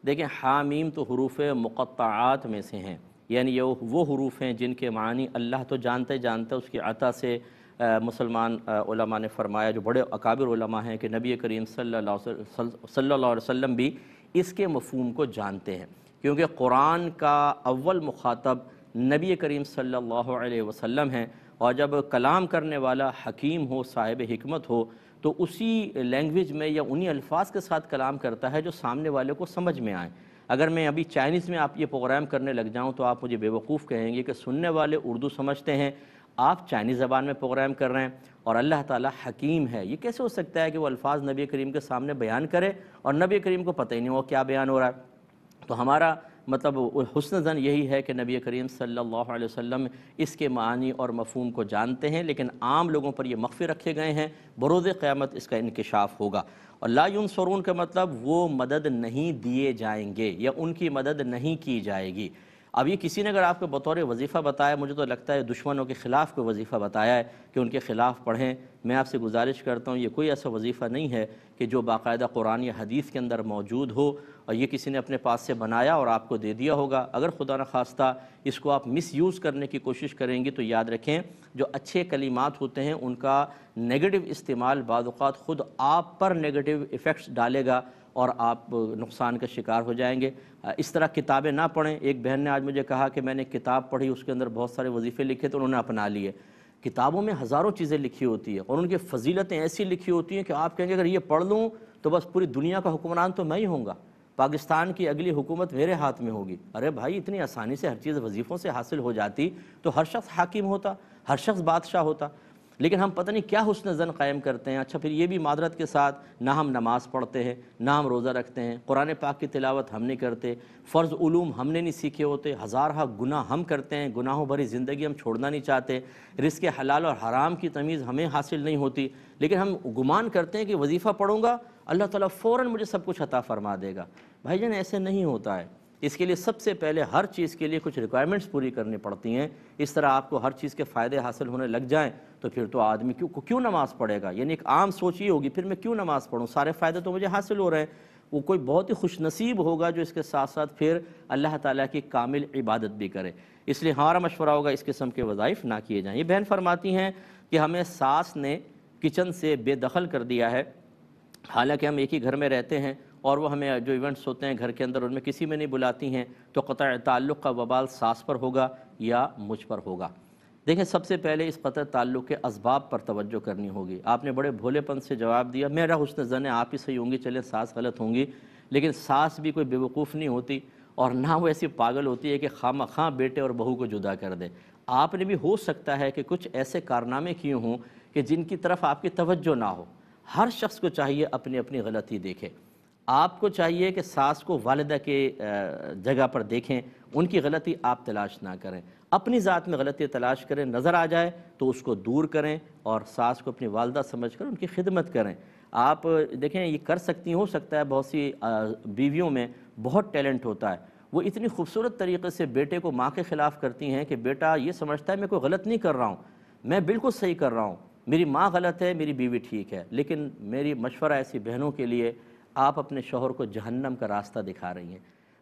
دیکھیں حامیم تو حروف مقطعات میں سے ہیں، یعنی یہ وہ حروف ہیں جن کے معنی اللہ تو جانتے اس کی عطا سے مسلمان علماء نے فرمایا، جو بڑے اکابر علماء ہیں، کہ نبی کریم صلی اللہ علیہ وسلم بھی اس کے مفہوم کو جانتے ہیں، کیونکہ قرآن کا اول مخاطب نبی کریم صلی اللہ علیہ وسلم ہیں، اور جب کلام کرنے والا حکیم ہو، صاحب حکمت ہو، تو اسی لینگویج میں یا انہی الفاظ کے ساتھ کلام کرتا ہے جو سامنے والے کو سمجھ میں آئیں۔ اگر میں ابھی چائنیز میں آپ یہ پروگرام کرنے لگ جاؤں تو آپ مجھے بیوقوف کہیں گے کہ سننے والے اردو سمجھتے ہیں، آپ چائنیز زبان میں پروگرام کر رہے ہیں، اور اللہ تعالیٰ حکیم ہے، یہ کیسے ہو سکتا ہے کہ وہ الفاظ نبی کریم کے سامنے بیان کرے اور نبی کریم کو پتہ ہی نہیں ہو کیا بیان ہو رہا ہے؟ تو ہمارا مطلب حسن ظن یہی ہے کہ نبی کریم صلی اللہ علیہ وسلم اس کے معنی اور مفہوم کو جانتے ہیں، لیکن عام لوگوں پر یہ مخفی رکھے گئے ہیں، بروز قیامت اس کا انکشاف ہوگا۔ اور لا ینصرون کا مطلب وہ مدد نہیں دیے جائیں گے یا ان کی مدد نہیں کی جائے گی۔ اب یہ کسی نے اگر آپ کو بطور وظیفہ بتایا، مجھے تو لگتا ہے دشمنوں کے خلاف کوئی وظیفہ بتایا ہے کہ ان کے خلاف پڑھیں، میں آپ سے گزارش کرتا ہوں یہ کوئی ایسا وظیفہ نہیں ہے کہ جو باقاعدہ قرآن یا حدیث کے اندر موجود ہو، اور یہ کسی نے اپنے پاس سے بنایا اور آپ کو دے دیا ہوگا۔ اگر خدا نخواستہ اس کو آپ مس یوز کرنے کی کوشش کریں گی تو یاد رکھیں جو اچھے کلمات ہوتے ہیں ان کا نیگیٹو استعمال بعض اوقات خود آپ پر نیگیٹو ایفیکٹس ڈالے گا اور آپ نقصان کا شکار ہو جائیں گے۔ اس طرح کتابیں نہ پڑھیں۔ ایک بہن نے آج مجھے کہا کہ میں نے کتاب پڑھی، اس کے اندر بہت سارے وظیفے لکھے تو انہوں نے اپنا لیے۔ کتابوں میں ہزاروں چیزیں لکھی ہوتی ہیں اور ان کی فضیلتیں ایسی لکھی ہوتی ہیں کہ آپ کہیں گے اگر یہ پڑھ لوں تو بس پوری دنیا کا حکمران تو میں ہی ہوں گا، پاکستان کی اگلی حکومت میرے ہاتھ میں ہوگی۔ ارے بھائی اتنی آسانی سے ہر چیز وظیفوں سے حاصل ہو جاتی تو ہر شخص حاکم ہوتا، ہر شخص بادشاہ ہوتا، لیکن ہم پتہ نہیں کیا حسن ظن قائم کرتے ہیں۔ اچھا پھر یہ بھی معذرت کے ساتھ نہ ہم نماز پڑھتے ہیں، نہ ہم روزہ رکھتے ہیں، قرآن پاک کی تلاوت ہم نہیں کرتے، فرض علوم ہم نے نہیں سیکھے ہوتے، ہزارہ گناہ ہم کرتے ہیں، گناہوں بھری زندگی ہم چھوڑنا نہیں چاہتے، رزق حلال اور حرام کی تمیز ہمیں حاصل نہیں ہوتی، لیکن ہم گمان کرتے ہیں کہ وظیفہ پڑھوں گا اللہ تعالیٰ فوراً مجھے سب کچھ عطا فرما دے گا۔ بھائی جان ایسے نہیں ہوتا ہے، اس کے لیے سب سے پہلے ہر چیز کے لیے کچھ ریکوائرمنٹس پوری کرنی پڑتی ہیں۔ اس طرح آپ کو ہر چیز کے فائدے حاصل ہونے لگ جائیں تو پھر تو آدمی کیوں نماز پڑھے گا؟ یعنی ایک عام سوچ یہ ہوگی پھر میں کیوں نماز پڑھوں، سارے فائدے تو مجھے حاصل ہو رہے ہیں۔ وہ کوئی بہت ہی خوش نصیب ہوگا جو اس کے ساتھ ساتھ پھر اللہ تعالیٰ کی کامل عبادت بھی کرے۔ اس لیے ہمارا مشورہ ہوگا اس قسم کے وظائف نہ کیے جائیں۔ یہ بہن فرماتی ہیں کہ ہمیں ساس نے کچن سے بے دخل کر دیا ہے، حالانکہ ہم ایک ہی گھر میں رہتے ہیں، اور وہ ہمیں جو ایونٹس ہوتے ہیں گھر کے اندر ان میں کسی میں نہیں بلاتی ہیں، تو قطع تعلق کا وبال ساس پر ہوگا یا مجھ پر ہوگا؟ دیکھیں، سب سے پہلے اس قطع تعلق کے اسباب پر توجہ کرنی ہوگی۔ آپ نے بڑے بھولے پن سے جواب دیا، میرا حسن ظن ہے آپ ہی صحیح ہوں گی، چلیں ساس غلط ہوں گی، لیکن ساس بھی کوئی بیوقوف نہیں ہوتی، اور نہ وہ ایسی پاگل ہوتی ہے کہ خواہ بیٹے اور بہو کو جدا کر دے۔ آپ نے بھی ہو سکتا ہے کہ کچھ ایسے کارنامے کیے ہوں کہ جن کی طرف آپ کی توجہ نہ ہو۔ ہر شخص کو چاہیے اپنی اپنی غلطی دیکھے۔ آپ کو چاہیے کہ ساس کو والدہ کے جگہ پر دیکھیں، ان کی غلطی آپ تلاش نہ کریں، اپنی ذات میں غلطی تلاش کریں، نظر آ جائے تو اس کو دور کریں اور ساس کو اپنی والدہ سمجھ کر ان کی خدمت کریں۔ آپ دیکھیں، یہ کر سکتی ہیں، ہو سکتا ہے بہت سی بیویوں میں بہت ٹیلنٹ ہوتا ہے، وہ اتنی خوبصورت طریقے سے بیٹے کو ماں کے خلاف کرتی ہیں کہ بیٹا یہ سمجھتا ہے میں کوئی غلط نہیں کر رہا ہوں، میں بالکل صحیح کر رہا ہوں، میری ماں غلط ہے، میری بیوی ٹھیک ہے۔ لیکن میری مشورہ ایسی بہنوں کے لیے، آپ اپنے شوہر کو جہنم کا راستہ دکھا رہی ہیں۔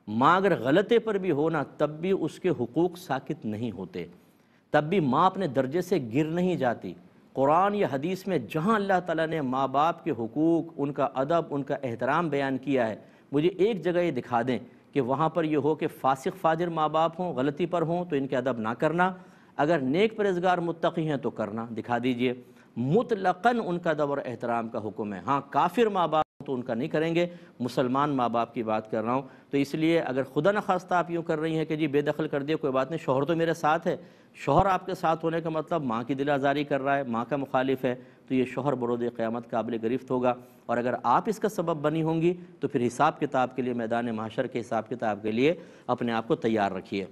ماں اگر غلطے پر بھی ہو نا، تب بھی اس کے حقوق ساکت نہیں ہوتے، تب بھی ماں اپنے درجے سے گر نہیں جاتی۔ قرآن یا حدیث میں جہاں اللہ تعالیٰ نے ماں باپ کے حقوق، ان کا ادب، ان کا احترام بیان کیا ہے، مجھے ایک جگہ یہ دکھا دیں کہ وہاں پر یہ ہو کہ فاسق فاجر ماں باپ ہوں، غلطی پر ہوں تو ان کے ادب نہ کرنا، اگر نیک پرہیزگار متقی ہیں تو کرنا، دکھا دیجئے۔ مطلقاً ان کا ادب اور احترام کا حکم ہے۔ ہاں، کافر ماں باپ تو ان کا نہیں کریں گے، مسلمان ماں باپ کی بات کر رہا ہوں۔ تو اس لیے اگر خدا نخواستہ آپ یوں کر رہی ہیں کہ جی بے دخل کر دیا، کوئی بات نہیں، شوہر تو میرے ساتھ ہے، شوہر آپ کے ساتھ ہونے کا مطلب ماں کی دل آزاری کر رہا ہے، ماں کا مخالف ہے، تو یہ شوہر بروز قیامت قابل گرفت ہوگا۔ اور اگر آپ اس کا سبب بنی ہوں گی تو پھر حساب کتاب کے لیے، میدان محشر کے حساب کتاب کے لیے اپنے آپ کو تیار رکھیے۔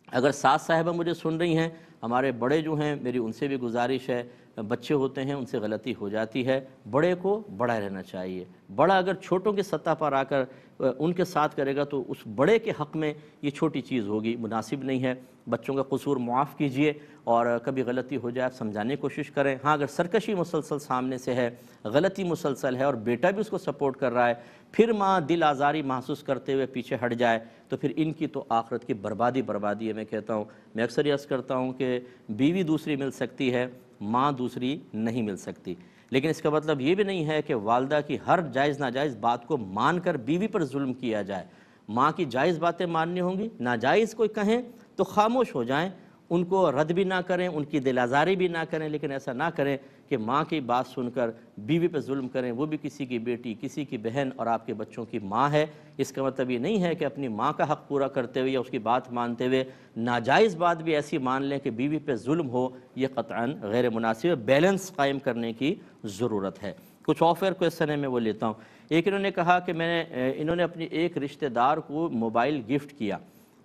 اگر ساس صاحبہ مجھے سن رہی ہیں، ہمارے بڑے جو ہیں، میری ان سے بھی گزارش ہے، بچے ہوتے ہیں ان سے غلطی ہو جاتی ہے، بڑے کو بڑا رہنا چاہیے۔ بڑا اگر چھوٹوں کی سطح پر آ کر ان کے ساتھ کرے گا تو اس بڑے کے حق میں یہ چھوٹی چیز ہوگی، مناسب نہیں ہے۔ بچوں کا قصور معاف کیجئے، اور کبھی غلطی ہو جائے آپ سمجھانے کی کوشش کریں۔ ہاں، اگر سرکشی مسلسل سامنے سے ہے، غلطی مسلسل ہے، اور بیٹا بھی اس کو سپورٹ کر رہا ہے، پھر ماں دل آزاری محسوس کرتے ہوئے پیچھے ہٹ جائے، تو پھر ان کی تو آخرت کی بربادی ہے۔ میں کہتا ہوں، میں اکثر یہ عرض کرتا ہوں کہ بیوی دوسری مل سکتی ہے، ماں دوسری نہیں مل سکتی، لیکن اس کا مطلب یہ بھی نہیں ہے کہ والدہ کی ہر جائز ناجائز بات کو مان کر بیوی پر ظلم کیا جائے۔ ماں کی جائز باتیں ماننی ہوں گی، ناجائز کوئی کہیں تو خاموش ہو جائیں، ان کو رد بھی نہ کریں، ان کی دل آزاری بھی نہ کریں، لیکن ایسا نہ کریں کہ ماں کی بات سن کر بیوی پہ ظلم کریں، وہ بھی کسی کی بیٹی، کسی کی بہن اور آپ کے بچوں کی ماں ہے۔ اس کا مطلب یہ نہیں ہے کہ اپنی ماں کا حق پورا کرتے ہوئے یا اس کی بات مانتے ہوئے ناجائز بات بھی ایسی مان لیں کہ بیوی پہ ظلم ہو، یہ قطعاً غیر مناسب ہے۔ بیلنس قائم کرنے کی ضرورت ہے۔ کچھ آفر کوئسچن ہے، میں وہ لیتا ہوں۔ ایک انہوں نے کہا کہ انہوں نے اپنی ایک رشتہ دار کو موبائل گفٹ کیا،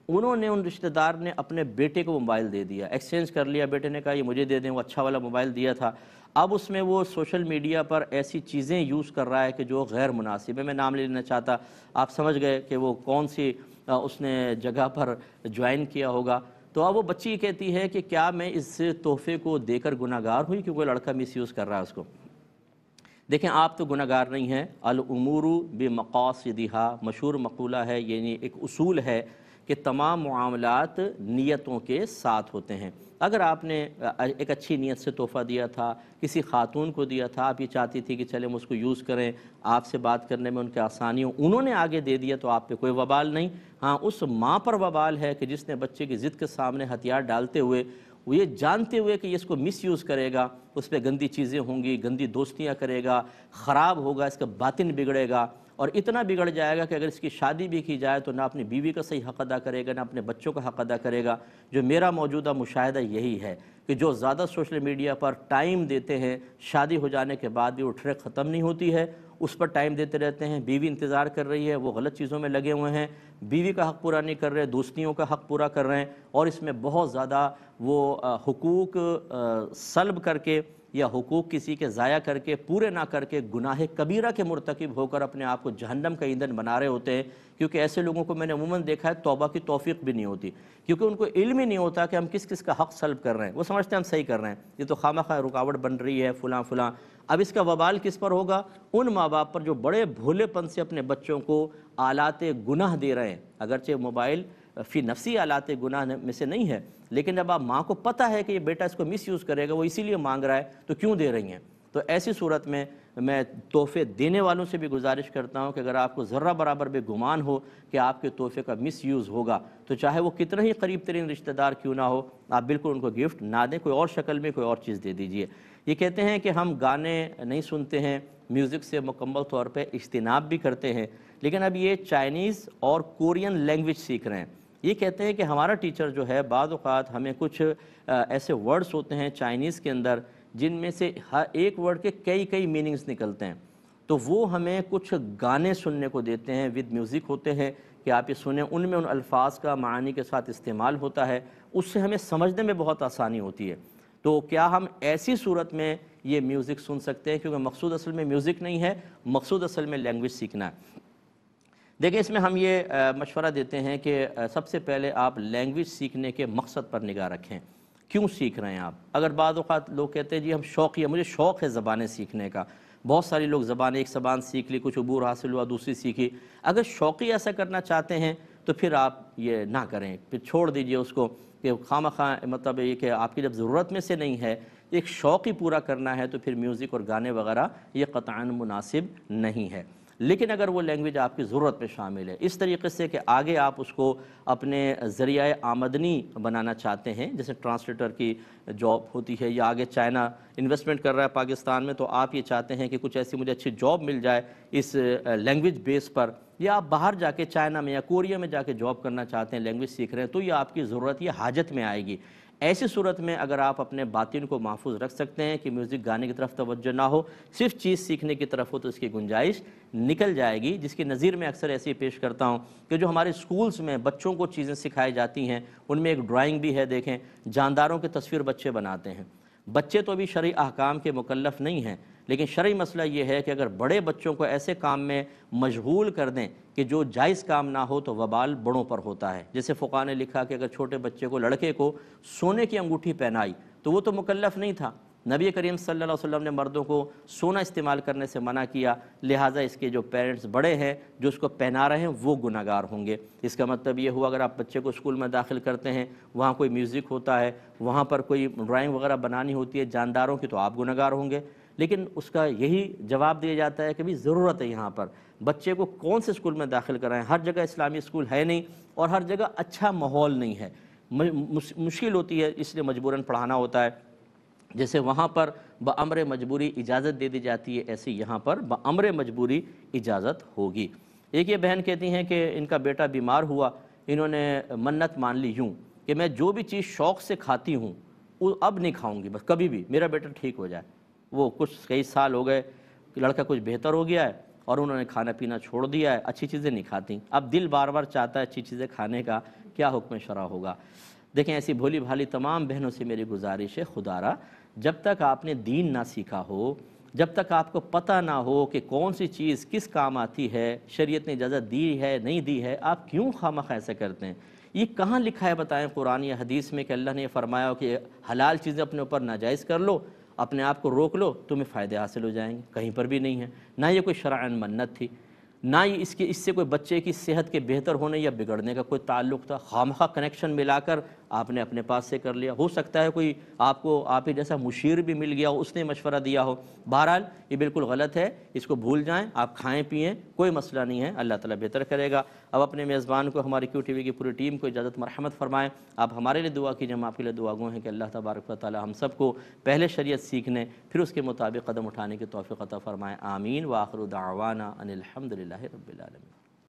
انہوں نے ان رشتہ دار نے اپنے بیٹے کو موبائل دے دیا، ایکسچینج کر لیا، بیٹے نے کہا یہ مجھے دے دیں، وہ اچھا والا موبائل دیا تھا، اب اس میں وہ سوشل میڈیا پر ایسی چیزیں یوز کر رہا ہے کہ جو غیر مناسب ہے۔ میں نام لینا چاہتا، آپ سمجھ گئے کہ وہ کون سی اس نے جگہ پر جوائن کیا ہوگا۔ تو اب وہ بچی کہتی ہے کہ کیا میں اس تحفے کو دے کر گناہگار ہوئی کہ کوئی لڑکا مس یوز کر رہا ہے اس کو؟ دیکھیں، آپ تو گناہگار نہیں ہیں، الامور بمقاصدہا، مشہور مقولہ ہے، یعنی ایک اصول ہے کہ تمام معاملات نیتوں کے ساتھ ہوتے ہیں۔ اگر آپ نے ایک اچھی نیت سے تحفہ دیا تھا، کسی خاتون کو دیا تھا، آپ یہ چاہتی تھی کہ چلیں ہم اس کو یوز کریں، آپ سے بات کرنے میں ان کے آسانی ہوں، انہوں نے آگے دے دیا، تو آپ پہ کوئی وبال نہیں۔ ہاں، اس ماں پر وبال ہے کہ جس نے بچے کی ضد کے سامنے ہتھیار ڈالتے ہوئے، وہ یہ جانتے ہوئے کہ یہ اس کو مس یوز کرے گا، اس پہ گندی چیزیں ہوں گی، گندی دوستیاں کرے گا، خراب ہوگا، اس کا باطن بگڑے گا، اور اتنا بگڑ جائے گا کہ اگر اس کی شادی بھی کی جائے تو نہ اپنی بیوی کا صحیح حق ادا کرے گا، نہ اپنے بچوں کا حق ادا کرے گا۔ جو میرا موجودہ مشاہدہ یہی ہے کہ جو زیادہ سوشل میڈیا پر ٹائم دیتے ہیں، شادی ہو جانے کے بعد بھی وہ ٹرک ختم نہیں ہوتی ہے، اس پر ٹائم دیتے رہتے ہیں، بیوی انتظار کر رہی ہے، وہ غلط چیزوں میں لگے ہوئے ہیں، بیوی کا حق پورا نہیں کر رہے، دوستیوں کا حق پورا کر رہے ہیں، اور اس میں بہت زیادہ وہ حقوق سلب کر کے یا حقوق کسی کے ضائع کر کے پورے نہ کر کے گناہ کبیرہ کے مرتکب ہو کر اپنے آپ کو جہنم کا ایندھن بنا رہے ہوتے ہیں، کیونکہ ایسے لوگوں کو میں نے عموماً دیکھا ہے توبہ کی توفیق بھی نہیں ہوتی، کیونکہ ان کو علم ہی نہیں ہوتا کہ ہم کس کس کا حق سلب کر رہے ہیں۔ وہ سمجھتے ہیں ہم صحیح کر رہے ہیں، یہ تو خواہ رکاوٹ بن رہی ہے فلاں فلاں۔ اب اس کا وبال کس پر ہوگا؟ ان ماں باپ پر جو بڑے بھولے پن سے اپنے بچوں کو آلات گناہ دے رہے ہیں۔ اگرچہ موبائل فی نفسی آلات گناہ میں سے نہیں ہے، لیکن جب آپ ماں کو پتہ ہے کہ یہ بیٹا اس کو مس یوز کرے گا، وہ اسی لیے مانگ رہا ہے، تو کیوں دے رہی ہیں؟ تو ایسی صورت میں میں تحفے دینے والوں سے بھی گزارش کرتا ہوں کہ اگر آپ کو ذرہ برابر بھی گمان ہو کہ آپ کے تحفے کا مس یوز ہوگا، تو چاہے وہ کتنا ہی قریب ترین رشتہ دار کیوں نہ ہو، آپ بالکل ان کو گفٹ نہ دیں، کوئی اور شکل میں کوئی اور چیز دے دیجئے۔ یہ کہتے ہیں کہ ہم گانے نہیں سنتے ہیں، میوزک سے مکمل طور پہ اجتناب بھی کرتے ہیں، لیکن اب یہ چائنیز اور کورین لینگویج سیکھ رہے ہیں۔ یہ کہتے ہیں کہ ہمارا ٹیچر جو ہے بعض اوقات ہمیں کچھ ایسے ورڈز ہوتے ہیں چائنیز کے اندر جن میں سے ہر ایک ورڈ کے کئی میننگز نکلتے ہیں، تو وہ ہمیں کچھ گانے سننے کو دیتے ہیں، ود میوزک ہوتے ہیں کہ آپ یہ سنیں، ان میں ان الفاظ کا معانی کے ساتھ استعمال ہوتا ہے، اس سے ہمیں سمجھنے میں بہت آسانی ہوتی ہے۔ تو کیا ہم ایسی صورت میں یہ میوزک سن سکتے ہیں؟ کیونکہ مقصود اصل میں میوزک نہیں ہے، مقصود اصل میں لینگویج سیکھنا ہے۔ دیکھیں اس میں ہم یہ مشورہ دیتے ہیں کہ سب سے پہلے آپ لینگویج سیکھنے کے مقصد پر نگاہ رکھیں، کیوں سیکھ رہے ہیں آپ؟ اگر بعض اوقات لوگ کہتے ہیں جی ہم شوقیہ، مجھے شوق ہے زبانیں سیکھنے کا، بہت ساری لوگ زبانیں، ایک زبان سیکھ لی، کچھ عبور حاصل ہوا، دوسری سیکھی۔ اگر شوقی ایسا کرنا چاہتے ہیں تو پھر آپ یہ نہ کریں، پھر چھوڑ دیجئے اس کو، کہ خواہ مطلب یہ کہ آپ کی جب ضرورت میں سے نہیں ہے، ایک شوق ہی پورا کرنا ہے، تو پھر میوزک اور گانے وغیرہ یہ قطعاً مناسب نہیں ہے۔ لیکن اگر وہ لینگویج آپ کی ضرورت میں شامل ہے، اس طریقے سے کہ آگے آپ اس کو اپنے ذریعہ آمدنی بنانا چاہتے ہیں، جیسے ٹرانسلیٹر کی جاب ہوتی ہے، یا آگے چائنا انویسٹمنٹ کر رہا ہے پاکستان میں، تو آپ یہ چاہتے ہیں کہ کچھ ایسی مجھے اچھی جاب مل جائے اس لینگویج بیس پر، یا آپ باہر جا کے چائنا میں یا کوریا میں جا کے جاب کرنا چاہتے ہیں، لینگویج سیکھ رہے ہیں، تو یہ آپ کی ضرورت، یہ حاجت میں آئے گی۔ ایسی صورت میں اگر آپ اپنے باطن کو محفوظ رکھ سکتے ہیں کہ میوزک گانے کی طرف توجہ نہ ہو، صرف چیز سیکھنے کی طرف ہو، تو اس کی گنجائش نکل جائے گی، جس کی نظیر میں اکثر ایسے پیش کرتا ہوں کہ جو ہمارے سکولز میں بچوں کو چیزیں سکھائی جاتی ہیں، ان میں ایک ڈرائنگ بھی ہے، دیکھیں جانداروں کی تصویر بچے بناتے ہیں۔ بچے تو ابھی شرعی احکام کے مکلف نہیں ہیں، لیکن شرعی مسئلہ یہ ہے کہ اگر بڑے بچوں کو ایسے کام میں مشغول کر دیں کہ جو جائز کام نہ ہو، تو وبال بڑوں پر ہوتا ہے۔ جیسے فقہاء نے لکھا کہ اگر چھوٹے بچے کو، لڑکے کو سونے کی انگوٹھی پہنائی تو وہ تو مکلف نہیں تھا، نبی کریم صلی اللہ علیہ وسلم نے مردوں کو سونا استعمال کرنے سے منع کیا، لہٰذا اس کے جو پیرنٹس بڑے ہیں جو اس کو پہنا رہے ہیں وہ گناہگار ہوں گے۔ اس کا مطلب یہ ہوا اگر آپ بچے کو اسکول میں داخل کرتے ہیں، وہاں کوئی میوزک ہوتا ہے، وہاں پر کوئی ڈرائنگ وغیرہ بنانی ہوتی ہے جانداروں کی، تو آپ گناہگار ہوں گے۔ لیکن اس کا یہی جواب دیا جاتا ہے کہ بھی ضرورت ہے یہاں پر بچے کو کون سے اسکول میں داخل کرائیں، ہر جگہ اسلامی اسکول ہے نہیں، اور ہر جگہ اچھا ماحول نہیں ہے، مشکل ہوتی ہے، اس لیے مجبوراً پڑھانا ہوتا ہے۔ جیسے وہاں پر بامر مجبوری اجازت دے دی جاتی ہے، ایسے یہاں پر بامر مجبوری اجازت ہوگی۔ ایک یہ بہن کہتی ہیں کہ ان کا بیٹا بیمار ہوا، انہوں نے منت مان لی یوں کہ میں جو بھی چیز شوق سے کھاتی ہوں وہ اب نہیں کھاؤں گی، بس کبھی بھی میرا بیٹا ٹھیک ہو جائے۔ وہ کچھ کئی سال ہو گئے، لڑکا کچھ بہتر ہو گیا ہے اور انہوں نے کھانا پینا چھوڑ دیا ہے، اچھی چیزیں نہیں کھاتی، اب دل بار بار چاہتا ہے اچھی چیزیں کھانے کا، کیا حکم شرع ہوگا؟ دیکھیں ایسی بھولی بھالی تمام بہنوں سے میری گزارش ہے، خدا را جب تک آپ نے دین نہ سیکھا ہو، جب تک آپ کو پتہ نہ ہو کہ کون سی چیز کس کام آتی ہے، شریعت نے اجازت دی ہے نہیں دی ہے، آپ کیوں خواہ ایسا کرتے ہیں؟ یہ کہاں لکھا ہے بتائیں قرآن یا حدیث میں کہ اللہ نے یہ فرمایا ہو کہ حلال چیزیں اپنے اوپر ناجائز کر لو، اپنے آپ کو روک لو، تمہیں فائدے حاصل ہو جائیں گے؟ کہیں پر بھی نہیں ہے، نہ یہ کوئی شرعاً منت تھی، نہ ہی اس سے کوئی بچے کی صحت کے بہتر ہونے یا بگڑنے کا کوئی تعلق تھا۔ خواہ کنیکشن ملا کر آپ نے اپنے پاس سے کر لیا، ہو سکتا ہے کوئی آپ کو آپ ہی جیسا مشیر بھی مل گیا ہو، اس نے مشورہ دیا ہو۔ بہرحال یہ بالکل غلط ہے، اس کو بھول جائیں، آپ کھائیں پئیں، کوئی مسئلہ نہیں ہے، اللہ تعالیٰ بہتر کرے گا۔ اب اپنے میزبان کو، ہماری کیو ٹی وی کی پوری ٹیم کو اجازت مرحمت فرمائیں۔ آپ ہمارے لیے دعا کیجیے، ہم آپ کے لیے دعا گو ہیں کہ اللہ تبارک و تعالیٰ ہم سب کو پہلے شریعت سیکھنے، پھر اس کے مطابق قدم اٹھانے کی توفیق عطا فرمائیں۔ آمین۔ وآخر دعوانا ان الحمد للہ رب العالمین۔